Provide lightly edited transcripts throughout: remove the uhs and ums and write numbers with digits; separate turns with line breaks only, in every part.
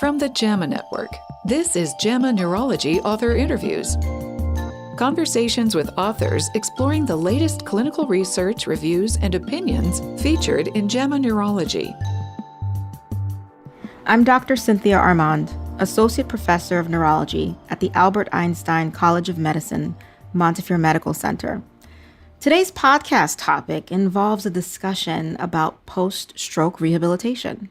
From the JAMA Network, this is JAMA Neurology Author Interviews. Conversations with authors exploring the latest clinical research, reviews, and opinions featured in JAMA Neurology.
I'm Dr. Cynthia Armand, Associate Professor of Neurology at the Albert Einstein College of Medicine, Montefiore Medical Center. Today's podcast topic involves a discussion about post-stroke rehabilitation.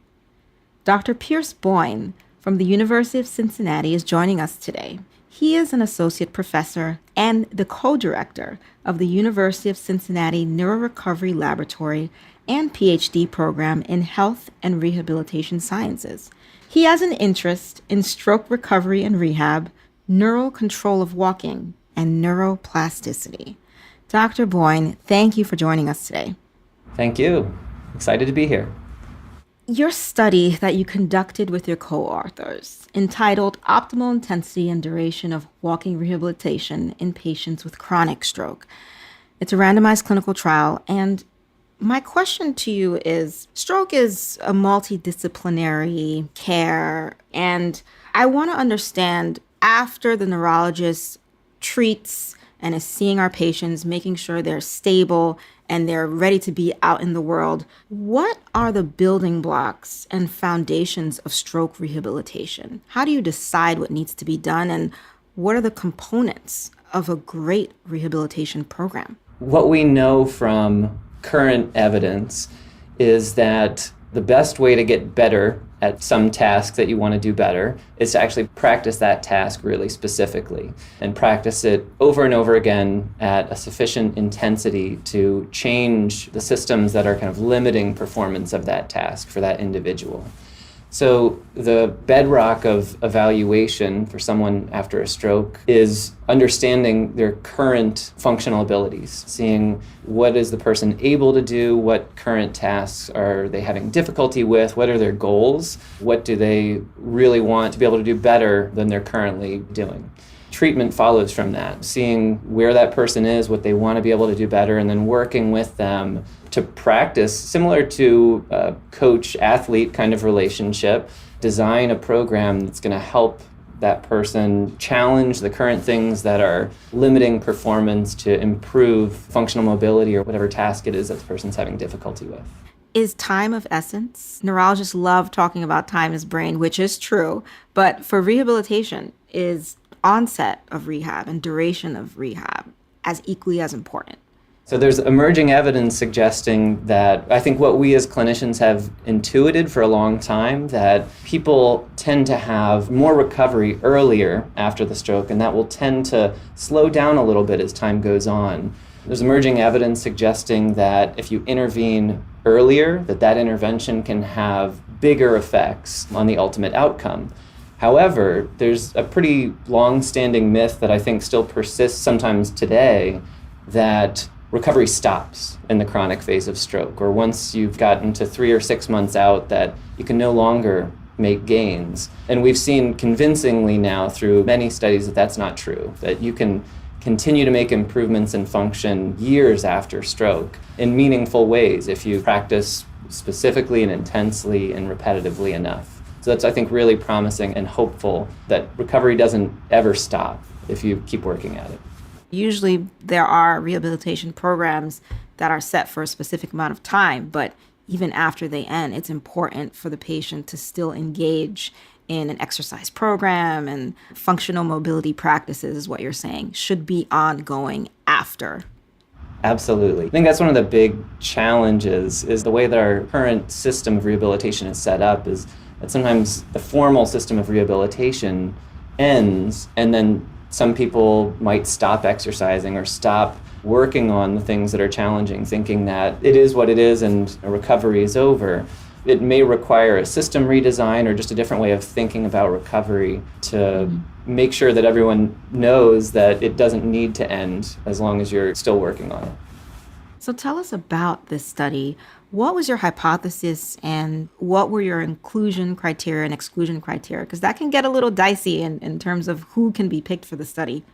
Dr. Pierce Boyne from the University of Cincinnati is joining us today. He is an associate professor and the co-director of the University of Cincinnati Neurorecovery Laboratory and PhD program in health and rehabilitation sciences. He has an interest in stroke recovery and rehab, neural control of walking, and neuroplasticity. Dr. Boyne, thank you for joining us today.
Thank you. Excited to be here.
Your study that you conducted with your co-authors, entitled Optimal Intensity and Duration of Walking Rehabilitation in Patients with Chronic Stroke. It's a randomized clinical trial, and my question to you is, stroke is a multidisciplinary care, and I want to understand, after the neurologist treats and is seeing our patients, making sure they're stable and they're ready to be out in the world, what are the building blocks and foundations of stroke rehabilitation? How do you decide what needs to be done, and what are the components of a great rehabilitation program?
What we know from current evidence is that the best way to get better at some task that you want to do better is to actually practice that task really specifically and practice it over and over again at a sufficient intensity to change the systems that are kind of limiting performance of that task for that individual. So the bedrock of evaluation for someone after a stroke is understanding their current functional abilities, seeing what is the person able to do, what current tasks are they having difficulty with, what are their goals, what do they really want to be able to do better than they're currently doing. Treatment follows from that, seeing where that person is, what they want to be able to do better, and then working with them to practice, similar to a coach-athlete kind of relationship, design a program that's going to help that person challenge the current things that are limiting performance to improve functional mobility or whatever task it is that the person's having difficulty with.
Is time of essence? Neurologists love talking about time is brain, which is true, but for rehabilitation, is onset of rehab and duration of rehab as equally as important?
So there's emerging evidence suggesting that I think what we as clinicians have intuited for a long time, that people tend to have more recovery earlier after the stroke, and that will tend to slow down a little bit as time goes on. There's emerging evidence suggesting that if you intervene earlier, that intervention can have bigger effects on the ultimate outcome. However, there's a pretty long-standing myth that I think still persists sometimes today, that recovery stops in the chronic phase of stroke, or once you've gotten to 3 or 6 months out, that you can no longer make gains. And we've seen convincingly now through many studies that that's not true, that you can continue to make improvements in function years after stroke in meaningful ways if you practice specifically and intensely and repetitively enough. So that's, I think, really promising and hopeful that recovery doesn't ever stop if you keep working at it.
Usually there are rehabilitation programs that are set for a specific amount of time, but even after they end, it's important for the patient to still engage in an exercise program, and functional mobility practices, is what you're saying, should be ongoing after.
Absolutely. I think that's one of the big challenges, is the way that our current system of rehabilitation is set up is that sometimes the formal system of rehabilitation ends, and then some people might stop exercising or stop working on the things that are challenging, thinking that it is what it is and a recovery is over. It may require a system redesign or just a different way of thinking about recovery to make sure that everyone knows that it doesn't need to end as long as you're still working on it.
So tell us about this study. What was your hypothesis, and what were your inclusion criteria and exclusion criteria? Because that can get a little dicey in terms of who can be picked for the study.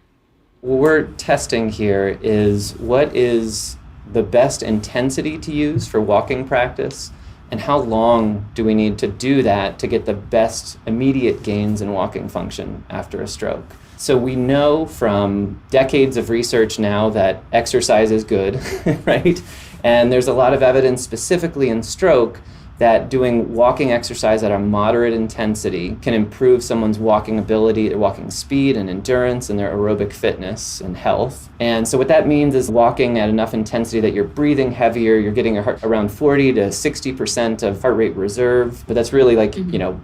What we're testing here is what is the best intensity to use for walking practice And how long do we need to do that to get the best immediate gains in walking function after a stroke? So we know from decades of research now that exercise is good, right? And there's a lot of evidence specifically in stroke that doing walking exercise at a moderate intensity can improve someone's walking ability, their walking speed and endurance, and their aerobic fitness and health. And so what that means is walking at enough intensity that you're breathing heavier, you're getting your heart around 40 to 60% of heart rate reserve. But that's really like,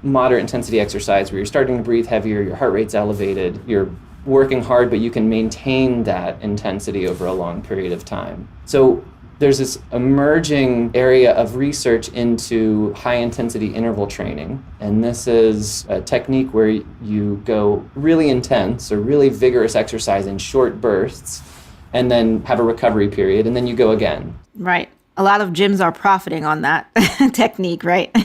moderate intensity exercise where you're starting to breathe heavier, your heart rate's elevated, you're working hard, but you can maintain that intensity over a long period of time. So there's this emerging area of research into high-intensity interval training, and this is a technique where you go really intense or really vigorous exercise in short bursts and then have a recovery period, and then you go again.
Right. A lot of gyms are profiting on that technique, right?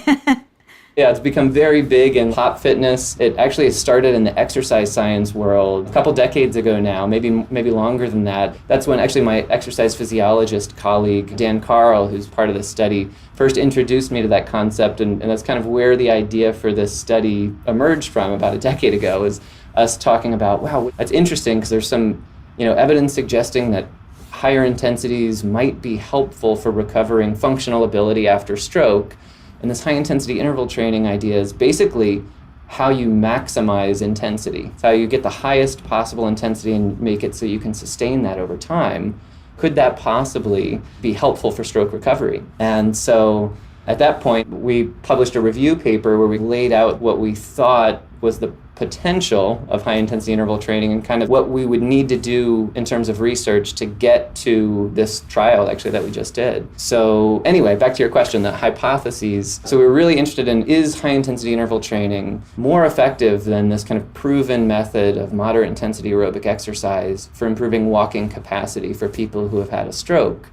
Yeah, it's become very big in pop fitness. It actually started in the exercise science world a couple decades ago now, maybe longer than that. That's when actually my exercise physiologist colleague, Dan Carl, who's part of this study, first introduced me to that concept, and that's kind of where the idea for this study emerged from about a decade ago, is us talking about, wow, that's interesting because there's some evidence suggesting that higher intensities might be helpful for recovering functional ability after stroke. And this high-intensity interval training idea is basically how you maximize intensity. It's how you get the highest possible intensity and make it so you can sustain that over time. Could that possibly be helpful for stroke recovery? And so at that point, we published a review paper where we laid out what we thought was the potential of high-intensity interval training and kind of what we would need to do in terms of research to get to this trial actually that we just did. So anyway, back to your question, the hypotheses. So we were really interested in, is high-intensity interval training more effective than this kind of proven method of moderate intensity aerobic exercise for improving walking capacity for people who have had a stroke?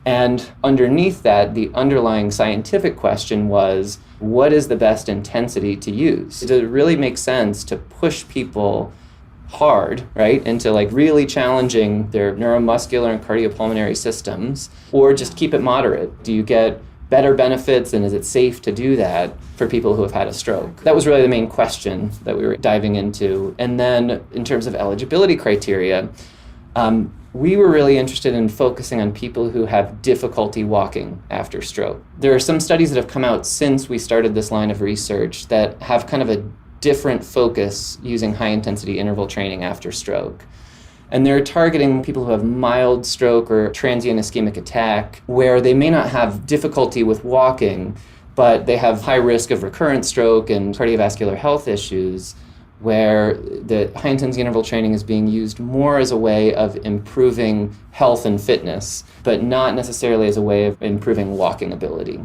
And underneath that, the underlying scientific question was, what is the best intensity to use? Does it really make sense to push people hard, right, into like really challenging their neuromuscular and cardiopulmonary systems, or just keep it moderate? Do you get better benefits, and is it safe to do that for people who have had a stroke? That was really the main question that we were diving into. And then in terms of eligibility criteria, we were really interested in focusing on people who have difficulty walking after stroke. There are some studies that have come out since we started this line of research that have kind of a different focus using high-intensity interval training after stroke. And they're targeting people who have mild stroke or transient ischemic attack, where they may not have difficulty with walking, but they have high risk of recurrent stroke and cardiovascular health issues, where the high-intensity interval training is being used more as a way of improving health and fitness, but not necessarily as a way of improving walking ability.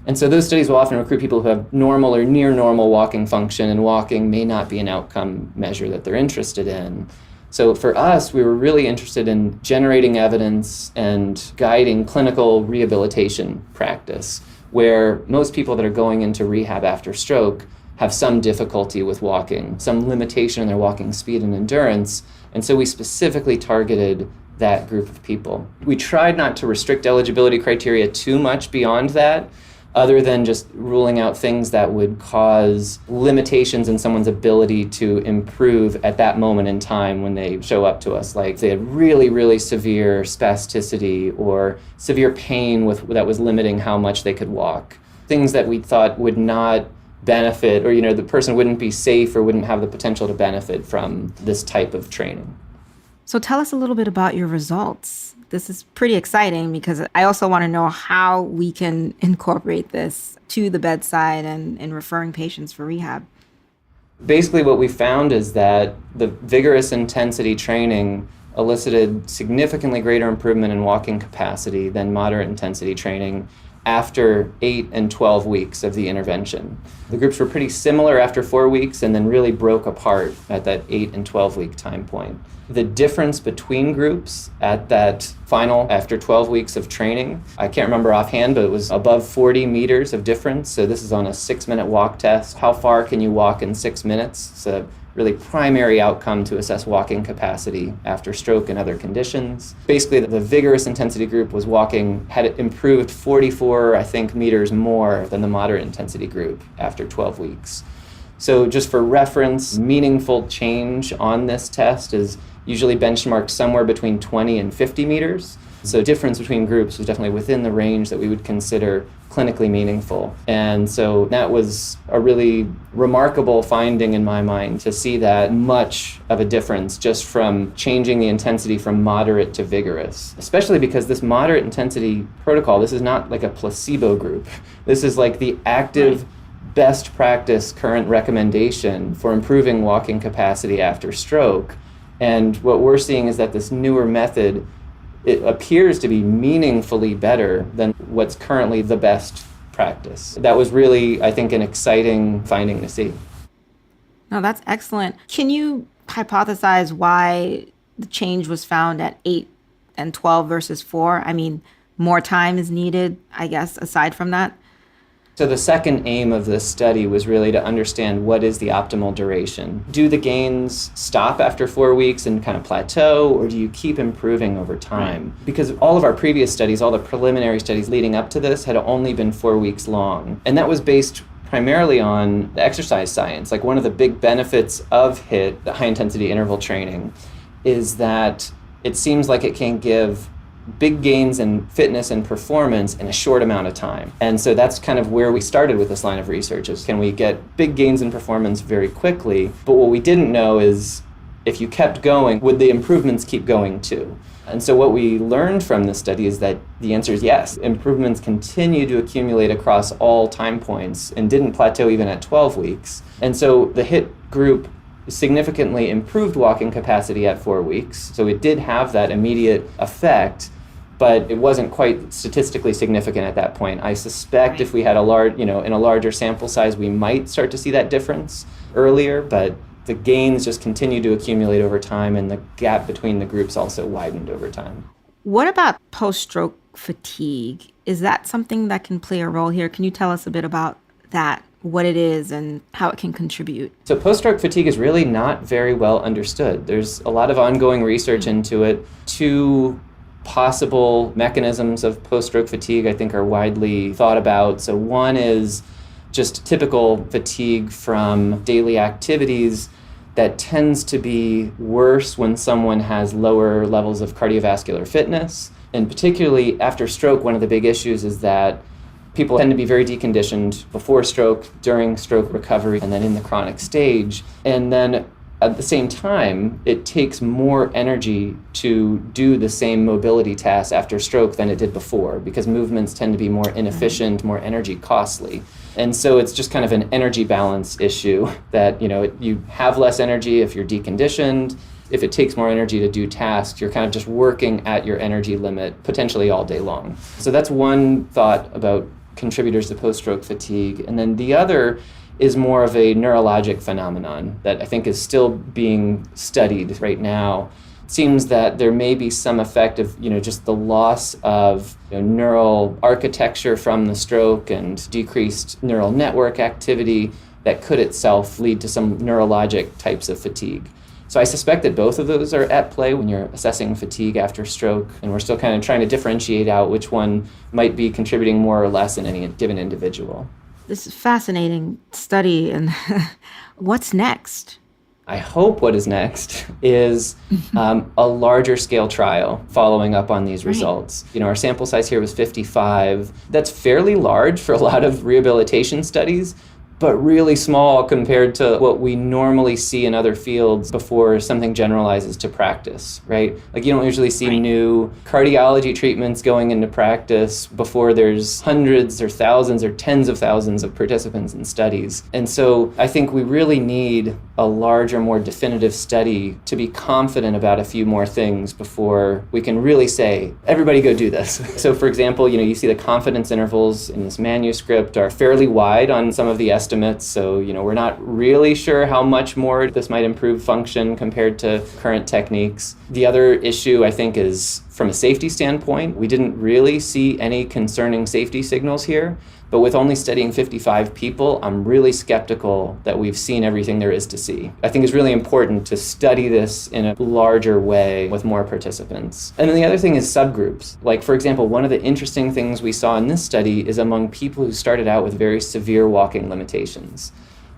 And so those studies will often recruit people who have normal or near normal walking function, and walking may not be an outcome measure that they're interested in. So for us, we were really interested in generating evidence and guiding clinical rehabilitation practice, where most people that are going into rehab after stroke have some difficulty with walking, some limitation in their walking speed and endurance, and so we specifically targeted that group of people. We tried not to restrict eligibility criteria too much beyond that, other than just ruling out things that would cause limitations in someone's ability to improve at that moment in time when they show up to us. Like they had really, really severe spasticity or severe pain that was limiting how much they could walk. Things that we thought would not benefit, or the person wouldn't be safe or wouldn't have the potential to benefit from this type of training.
So tell us a little bit about your results. This is pretty exciting because I also want to know how we can incorporate this to the bedside and in referring patients for rehab.
Basically what we found is that the vigorous intensity training elicited significantly greater improvement in walking capacity than moderate intensity training after 8 and 12 weeks of the intervention. The groups were pretty similar after 4 weeks and then really broke apart at that 8 and 12 week time point. The difference between groups at that final, after 12 weeks of training, I can't remember offhand, but it was above 40 meters of difference. So this is on a 6-minute walk test. How far can you walk in 6 minutes? So really primary outcome to assess walking capacity after stroke and other conditions. Basically, the vigorous intensity group had improved 44, I think, meters more than the moderate intensity group after 12 weeks. So just for reference, meaningful change on this test is usually benchmarked somewhere between 20 and 50 meters. So difference between groups was definitely within the range that we would consider clinically meaningful. And so that was a really remarkable finding in my mind, to see that much of a difference just from changing the intensity from moderate to vigorous, especially because this moderate intensity protocol, this is not like a placebo group. This is like the active best practice current recommendation for improving walking capacity after stroke. And what we're seeing is that this newer method, it appears to be meaningfully better than what's currently the best practice. That was really, I think, an exciting finding to see.
No, that's excellent. Can you hypothesize why the change was found at 8 and 12 versus 4? I mean, more time is needed, I guess, aside from that?
So the second aim of this study was really to understand what is the optimal duration. Do the gains stop after 4 weeks and kind of plateau, or do you keep improving over time? Because all of our previous studies, all the preliminary studies leading up to this, had only been 4 weeks long. And that was based primarily on the exercise science. Like, one of the big benefits of HIIT, the high intensity interval training, is that it seems like it can give big gains in fitness and performance in a short amount of time. And so that's kind of where we started with this line of research, is can we get big gains in performance very quickly? But what we didn't know is, if you kept going, would the improvements keep going too? And so what we learned from this study is that the answer is yes. Improvements continue to accumulate across all time points and didn't plateau even at 12 weeks. And so the HIIT group significantly improved walking capacity at 4 weeks. So it did have that immediate effect, but it wasn't quite statistically significant at that point. I suspect if we had in a larger sample size, we might start to see that difference earlier, but the gains just continued to accumulate over time, and the gap between the groups also widened over time.
What about post-stroke fatigue? Is that something that can play a role here? Can you tell us a bit about that, what it is and how it can contribute?
So post-stroke fatigue is really not very well understood. There's a lot of ongoing research into it. Two possible mechanisms of post-stroke fatigue, I think, are widely thought about. So one is just typical fatigue from daily activities that tends to be worse when someone has lower levels of cardiovascular fitness. And particularly after stroke, one of the big issues is that people tend to be very deconditioned before stroke, during stroke recovery, and then in the chronic stage. And then at the same time, it takes more energy to do the same mobility tasks after stroke than it did before, because movements tend to be more inefficient, more energy costly. And so it's just kind of an energy balance issue that, you have less energy if you're deconditioned. If it takes more energy to do tasks, you're kind of just working at your energy limit potentially all day long. So that's one thought about contributors to post-stroke fatigue. And then the other is more of a neurologic phenomenon that I think is still being studied right now. It seems that there may be some effect of, just the loss of neural architecture from the stroke and decreased neural network activity that could itself lead to some neurologic types of fatigue. So I suspect that both of those are at play when you're assessing fatigue after stroke, and we're still kind of trying to differentiate out which one might be contributing more or less in any given individual.
This is a fascinating study, and what's next?
I hope what is next is a larger scale trial following up on these results. Our sample size here was 55. That's fairly large for a lot of rehabilitation studies, but really small compared to what we normally see in other fields before something generalizes to practice, right? Like, you don't usually see new cardiology treatments going into practice before there's hundreds or thousands or tens of thousands of participants in studies. And so I think we really need a larger, more definitive study to be confident about a few more things before we can really say, everybody go do this. So for example, you see the confidence intervals in this manuscript are fairly wide on some of the estimates. So, we're not really sure how much more this might improve function compared to current techniques. The other issue, I think, is from a safety standpoint. We didn't really see any concerning safety signals here. But with only studying 55 people, I'm really skeptical that we've seen everything there is to see. I think it's really important to study this in a larger way with more participants. And then the other thing is subgroups. Like, for example, one of the interesting things we saw in this study is among people who started out with very severe walking limitations,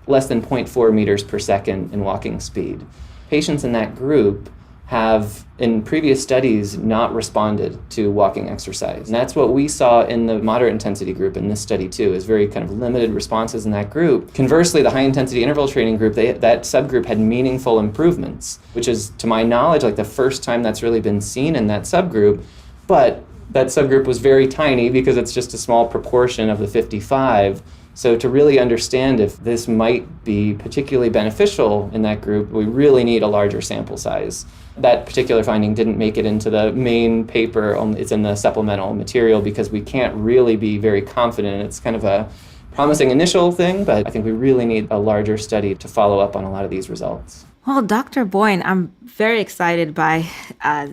less than 0.4 meters per second in walking speed. Patients in that group have, in previous studies, not responded to walking exercise. And that's what we saw in the moderate intensity group in this study too, is very kind of limited responses in that group. Conversely, the high intensity interval training group, that subgroup had meaningful improvements, which is, to my knowledge, like the first time that's really been seen in that subgroup. But that subgroup was very tiny because it's just a small proportion of the 55. So to really understand if this might be particularly beneficial in that group, we really need a larger sample size. That particular finding didn't make it into the main paper. It's in the supplemental material because we can't really be very confident. It's kind of a promising initial thing, but I think we really need a larger study to follow up on a lot of these results.
Well, Dr. Boyne, I'm very excited by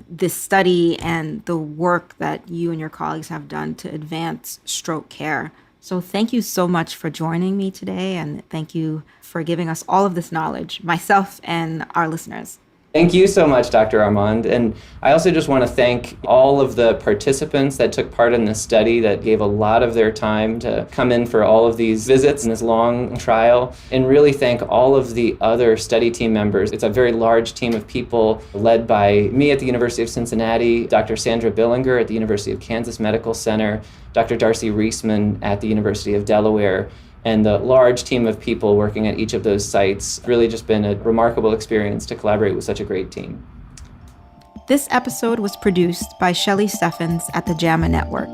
this study and the work that you and your colleagues have done to advance stroke care. So thank you so much for joining me today, and thank you for giving us all of this knowledge, myself and our listeners.
Thank you so much, Dr. Armand. And I also just want to thank all of the participants that took part in this study that gave a lot of their time to come in for all of these visits in this long trial, and really thank all of the other study team members. It's a very large team of people led by me at the University of Cincinnati, Dr. Sandra Billinger at the University of Kansas Medical Center, Dr. Darcy Reisman at the University of Delaware, and the large team of people working at each of those sites. It's really just been a remarkable experience to collaborate with such a great team.
This episode was produced by Shelley Steffens at the JAMA Network.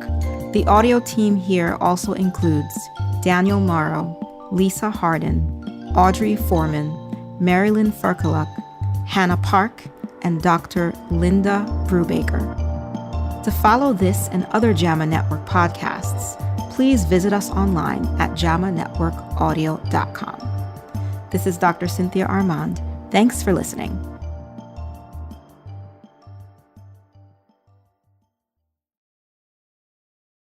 The audio team here also includes Daniel Morrow, Lisa Harden, Audrey Foreman, Marilyn Ferkaluk, Hannah Park, and Dr. Linda Brubaker. To follow this and other JAMA Network podcasts, please visit us online at jamanetworkaudio.com. This is Dr. Cynthia Armand. Thanks for listening.